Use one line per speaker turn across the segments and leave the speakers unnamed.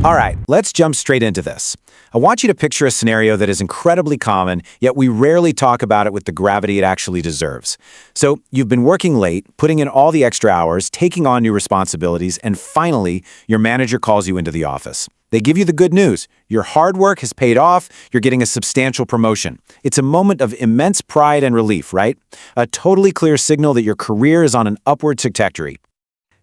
All right, let's jump straight into this. I want you to picture a scenario that is incredibly common, yet we rarely talk about it with the gravity it actually deserves. So, you've been working late, putting in all the extra hours, taking on new responsibilities, and finally, your manager calls you into the office. They give you the good news. Your hard work has paid off, you're getting a substantial promotion. It's a moment of immense pride and relief, right? A totally clear signal that your career is on an upward trajectory.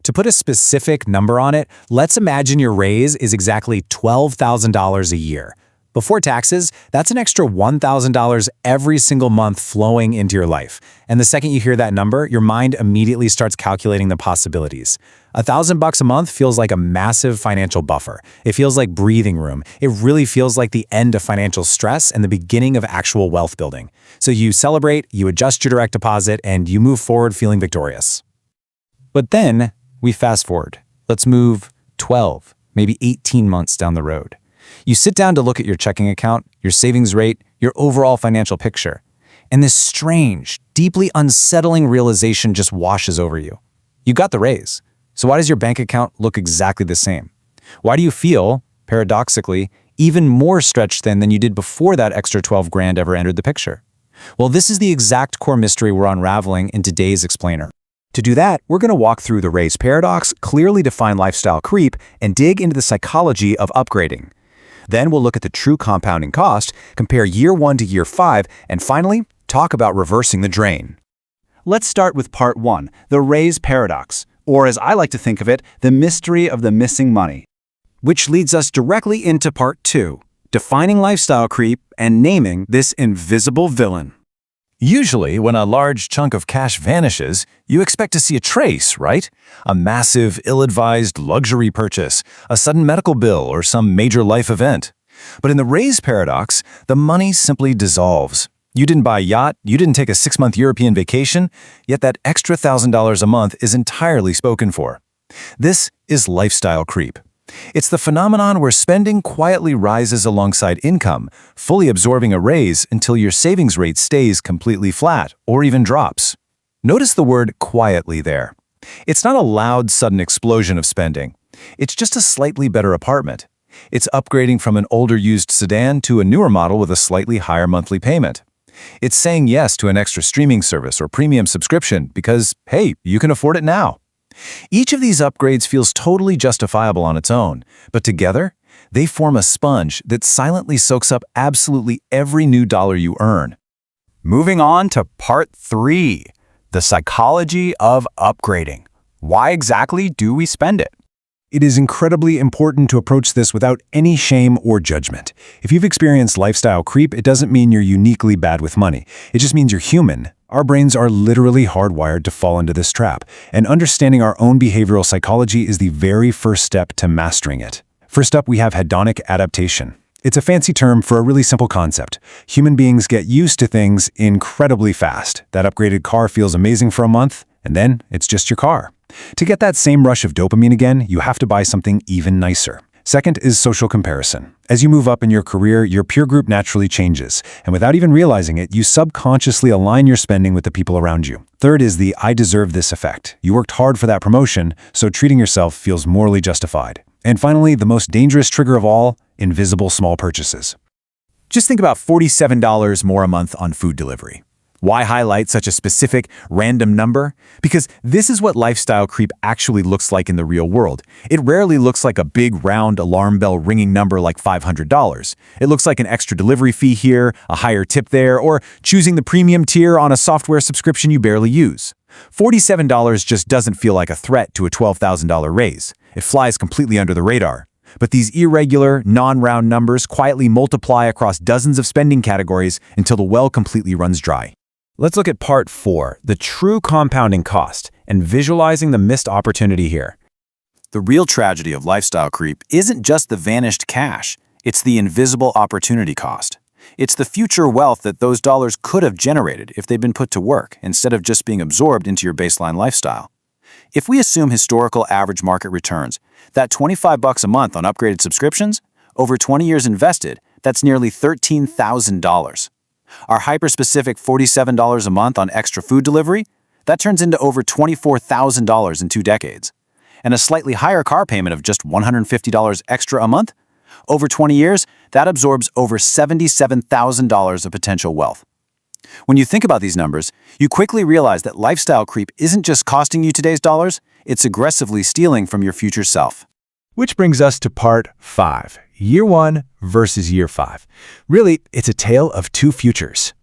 To put a specific number on it, let's imagine your raise is exactly $12,000 a year. Before taxes, that's an extra $1,000 every single month flowing into your life. And the second you hear that number, your mind immediately starts calculating the possibilities. $1,000 a month feels like a massive financial buffer. It feels like breathing room. It really feels like the end of financial stress and the beginning of actual wealth building. So you celebrate, you adjust your direct deposit, and you move forward feeling victorious. But then, we fast forward. Let's move 12, maybe 18 months down the road. You sit down to look at your checking account, your savings rate, your overall financial picture, and this strange, deeply unsettling realization just washes over you. You got the raise, so why does your bank account look exactly the same? Why do you feel, paradoxically, even more stretched thin than you did before that extra 12 grand ever entered the picture? Well, this is the exact core mystery we're unraveling in today's explainer.
To do that, we're going to walk through the raise paradox, clearly define lifestyle creep, and dig into the psychology of upgrading. Then we'll look at the true compounding cost, compare year 1 to year 5, and finally, talk about reversing the drain. Let's start with part 1, the raise paradox, or as I like to think of it, the mystery of the missing money. Which leads us directly into part 2, defining lifestyle creep and naming this invisible villain.
Usually, when a large chunk of cash vanishes, you expect to see a trace, right? A massive, ill-advised luxury purchase, a sudden medical bill, or some major life event. But in the raise paradox, the money simply dissolves. You didn't buy a yacht, you didn't take a 6-month European vacation, yet that extra $1,000 a month is entirely spoken for. This is lifestyle creep. It's the phenomenon where spending quietly rises alongside income, fully absorbing a raise until your savings rate stays completely flat or even drops. Notice the word quietly there. It's not a loud, sudden explosion of spending. It's just a slightly better apartment. It's upgrading from an older used sedan to a newer model with a slightly higher monthly payment. It's saying yes to an extra streaming service or premium subscription because, hey, you can afford it now. Each of these upgrades feels totally justifiable on its own, but together, they form a sponge that silently soaks up absolutely every new dollar you earn.
Moving on to part 3, the psychology of upgrading. Why exactly do we spend it?
It is incredibly important to approach this without any shame or judgment. If you've experienced lifestyle creep, it doesn't mean you're uniquely bad with money. It just means you're human. Our brains are literally hardwired to fall into this trap, and understanding our own behavioral psychology is the very first step to mastering it. First up, we have hedonic adaptation. It's a fancy term for a really simple concept. Human beings get used to things incredibly fast. That upgraded car feels amazing for a month, and then it's just your car. To get that same rush of dopamine again, you have to buy something even nicer. Second is social comparison. As you move up in your career, your peer group naturally changes, and without even realizing it, you subconsciously align your spending with the people around you. Third is the I deserve this effect. You worked hard for that promotion, so treating yourself feels morally justified. And finally, the most dangerous trigger of all, invisible small purchases.
Just think about $47 more a month on food delivery. Why highlight such a specific, random number? Because this is what lifestyle creep actually looks like in the real world. It rarely looks like a big, round, alarm bell ringing number like $500. It looks like an extra delivery fee here, a higher tip there, or choosing the premium tier on a software subscription you barely use. $47 just doesn't feel like a threat to a $12,000 raise. It flies completely under the radar. But these irregular, non-round numbers quietly multiply across dozens of spending categories until the well completely runs dry.
Let's look at part 4, the true compounding cost, and visualizing the missed opportunity here.
The real tragedy of lifestyle creep isn't just the vanished cash, it's the invisible opportunity cost. It's the future wealth that those dollars could have generated if they'd been put to work instead of just being absorbed into your baseline lifestyle. If we assume historical average market returns, that $25 a month on upgraded subscriptions, over 20 years invested, that's nearly $13,000. Our hyper-specific $47 a month on extra food delivery, that turns into over $24,000 in 2 decades.
and a slightly higher car payment of just $150 extra a month, over 20 years, that absorbs over $77,000 of potential wealth. When you think about these numbers, you quickly realize that lifestyle creep isn't just costing you today's dollars, it's aggressively stealing from your future self.
Which brings us to part 5, year 1 versus year 5. Really, it's a tale of two futures.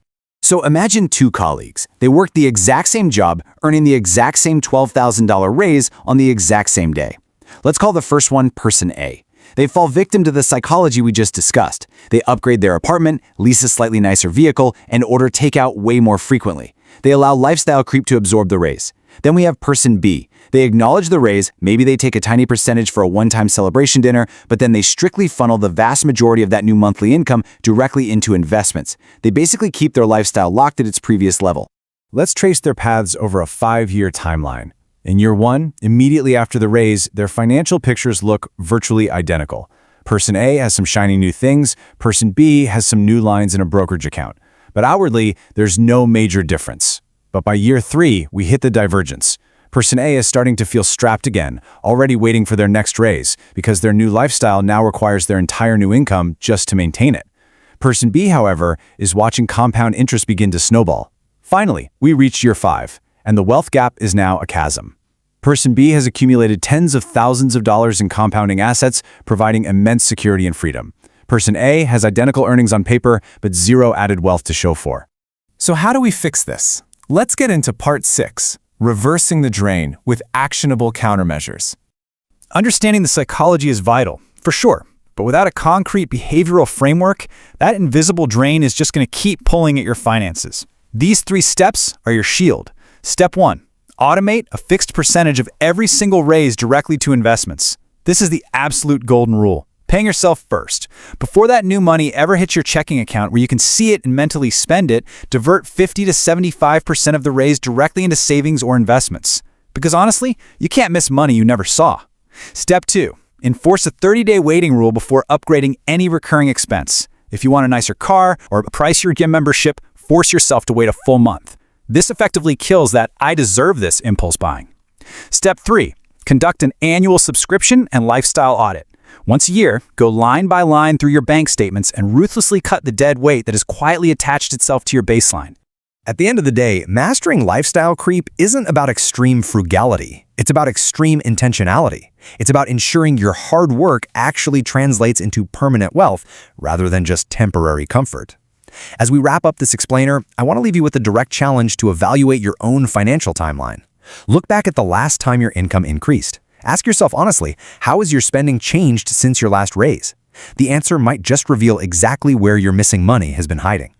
So imagine two colleagues. They worked the exact same job, earning the exact same $12,000 raise on the exact same day. Let's call the first one Person A. They fall victim to the psychology we just discussed. They upgrade their apartment, lease a slightly nicer vehicle, and order takeout way more frequently. They allow lifestyle creep to absorb the raise. Then we have Person B. They acknowledge the raise, maybe they take a tiny percentage for a one-time celebration dinner, but then they strictly funnel the vast majority of that new monthly income directly into investments. They basically keep their lifestyle locked at its previous level.
Let's trace their paths over a 5-year timeline. In year 1, immediately after the raise, their financial pictures look virtually identical. Person A has some shiny new things, Person B has some new lines in a brokerage account. But outwardly, there's no major difference. But by year 3, we hit the divergence. Person A is starting to feel strapped again, already waiting for their next raise, because their new lifestyle now requires their entire new income just to maintain it. Person B, however, is watching compound interest begin to snowball. Finally, we reached year 5, and the wealth gap is now a chasm. Person B has accumulated tens of thousands of dollars in compounding assets, providing immense security and freedom. Person A has identical earnings on paper, but zero added wealth to show for.
So how do we fix this? Let's get into part 6, reversing the drain with actionable countermeasures.
Understanding the psychology is vital, for sure, but without a concrete behavioral framework, that invisible drain is just going to keep pulling at your finances. These 3 steps are your shield. Step 1, automate a fixed percentage of every single raise directly to investments. This is the absolute golden rule. Paying yourself first. Before that new money ever hits your checking account where you can see it and mentally spend it, divert 50 to 75% of the raise directly into savings or investments. Because honestly, you can't miss money you never saw. Step 2, enforce a 30-day waiting rule before upgrading any recurring expense. If you want a nicer car or price your gym membership, force yourself to wait a full month. This effectively kills that "I deserve this" impulse buying. Step 3, conduct an annual subscription and lifestyle audit. Once a year, go line by line through your bank statements and ruthlessly cut the dead weight that has quietly attached itself to your baseline.
At the end of the day, mastering lifestyle creep isn't about extreme frugality. It's about extreme intentionality. It's about ensuring your hard work actually translates into permanent wealth rather than just temporary comfort. As we wrap up this explainer, I want to leave you with a direct challenge to evaluate your own financial timeline. Look back at the last time your income increased. Ask yourself honestly, how has your spending changed since your last raise? The answer might just reveal exactly where your missing money has been hiding.